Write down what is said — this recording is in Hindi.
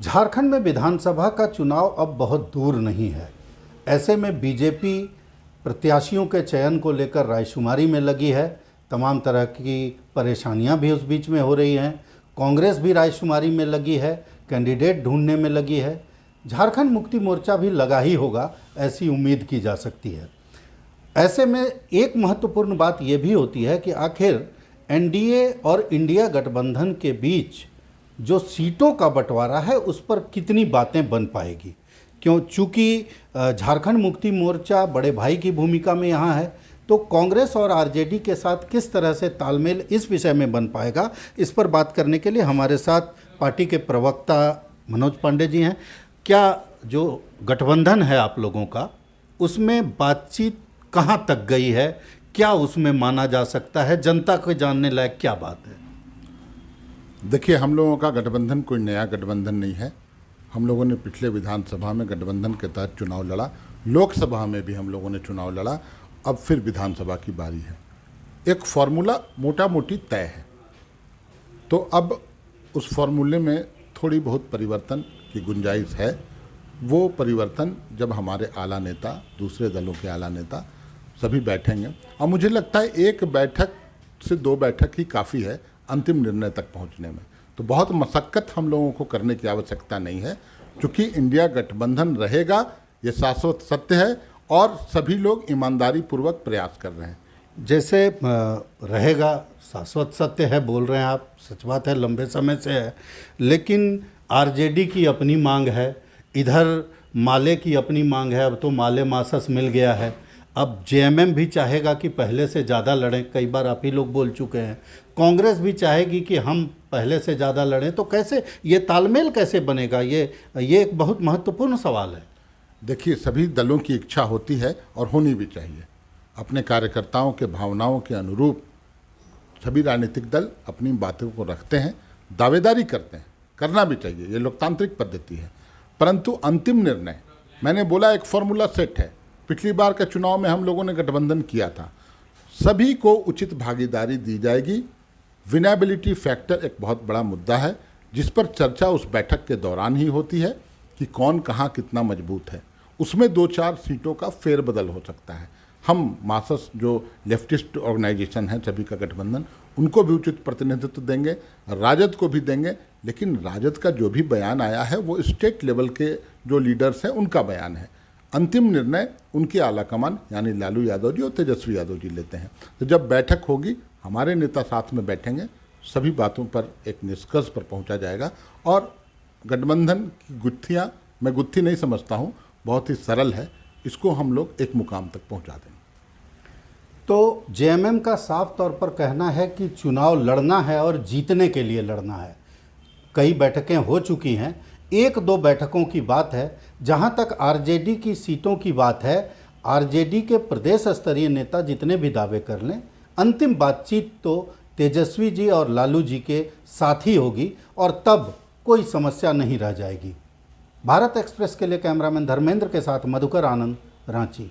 झारखंड में विधानसभा का चुनाव अब बहुत दूर नहीं है। ऐसे में बीजेपी प्रत्याशियों के चयन को लेकर रायशुमारी में लगी है। तमाम तरह की परेशानियां भी उस बीच में हो रही हैं। कांग्रेस भी रायशुमारी में लगी है, कैंडिडेट ढूंढने में लगी है। झारखंड मुक्ति मोर्चा भी लगा ही होगा, ऐसी उम्मीद की जा सकती है। ऐसे में एक महत्वपूर्ण बात यह भी होती है कि आखिर एनडीए और इंडिया गठबंधन के बीच जो सीटों का बंटवारा है उस पर कितनी बातें बन पाएगी, चूँकि झारखंड मुक्ति मोर्चा बड़े भाई की भूमिका में यहाँ है, तो कांग्रेस और आरजेडी के साथ किस तरह से तालमेल इस विषय में बन पाएगा, इस पर बात करने के लिए हमारे साथ पार्टी के प्रवक्ता मनोज पांडे जी हैं। क्या जो गठबंधन है आप लोगों का, उसमें बातचीत कहाँ तक गई है, क्या उसमें माना जा सकता है, जनता को जानने लायक क्या बात है? देखिए, हम लोगों का गठबंधन कोई नया गठबंधन नहीं है। हम लोगों ने पिछले विधानसभा में गठबंधन के तहत चुनाव लड़ा, लोकसभा में भी हम लोगों ने चुनाव लड़ा, अब फिर विधानसभा की बारी है। एक फार्मूला मोटा मोटी तय है, तो अब उस फार्मूले में थोड़ी बहुत परिवर्तन की गुंजाइश है। वो परिवर्तन जब हमारे आला नेता, दूसरे दलों के आला नेता सभी बैठेंगे, और मुझे लगता है एक बैठक से 2 बैठक ही काफ़ी है अंतिम निर्णय तक पहुंचने में। तो बहुत मशक्क़त हम लोगों को करने की आवश्यकता नहीं है, क्योंकि इंडिया गठबंधन रहेगा, ये शाश्वत सत्य है और सभी लोग ईमानदारी पूर्वक प्रयास कर रहे हैं। जैसे रहेगा, शाश्वत सत्य है बोल रहे हैं आप, सच बात है, लंबे समय से है, लेकिन आरजेडी की अपनी मांग है, इधर माले की अपनी मांग है। अब तो माले मासस मिल गया है, अब जेएमएम भी चाहेगा कि पहले से ज़्यादा लड़ें, कई बार आप ही लोग बोल चुके हैं। कांग्रेस भी चाहेगी कि हम पहले से ज़्यादा लड़ें, तो कैसे ये तालमेल कैसे बनेगा, ये एक बहुत महत्वपूर्ण सवाल है। देखिए, सभी दलों की इच्छा होती है और होनी भी चाहिए। अपने कार्यकर्ताओं के भावनाओं के अनुरूप सभी राजनीतिक दल अपनी बातों को रखते हैं, दावेदारी करते हैं, करना भी चाहिए, ये लोकतांत्रिक पद्धति है। परंतु अंतिम निर्णय, मैंने बोला, एक फॉर्मूला सेट है। पिछली बार के चुनाव में हम लोगों ने गठबंधन किया था, सभी को उचित भागीदारी दी जाएगी। विनेबिलिटी फैक्टर एक बहुत बड़ा मुद्दा है, जिस पर चर्चा उस बैठक के दौरान ही होती है कि कौन कहाँ कितना मजबूत है। उसमें 2-4 सीटों का फेरबदल हो सकता है। हम मासस जो लेफ्टिस्ट ऑर्गेनाइजेशन है सभी का गठबंधन, उनको भी उचित प्रतिनिधित्व देंगे, राजद को भी देंगे, लेकिन राजद का जो भी बयान आया है वो स्टेट लेवल के जो लीडर्स हैं उनका बयान है। अंतिम निर्णय उनके आला कमान यानी लालू यादव जी और तेजस्वी यादव जी लेते हैं। तो जब बैठक होगी, हमारे नेता साथ में बैठेंगे, सभी बातों पर एक निष्कर्ष पर पहुंचा जाएगा और गठबंधन की गुत्थियां, मैं गुत्थी नहीं समझता हूं, बहुत ही सरल है, इसको हम लोग एक मुकाम तक पहुंचा देंगे। तो जेएमएम का साफ तौर पर कहना है कि चुनाव लड़ना है और जीतने के लिए लड़ना है। कई बैठकें हो चुकी हैं, 1-2 बैठकों की बात है। जहां तक आरजेडी की सीटों की बात है, आरजेडी के प्रदेश स्तरीय नेता जितने भी दावे कर लें, अंतिम बातचीत तो तेजस्वी जी और लालू जी के साथ ही होगी और तब कोई समस्या नहीं रह जाएगी। भारत एक्सप्रेस के लिए कैमरामैन धर्मेंद्र के साथ मधुकर आनंद, रांची।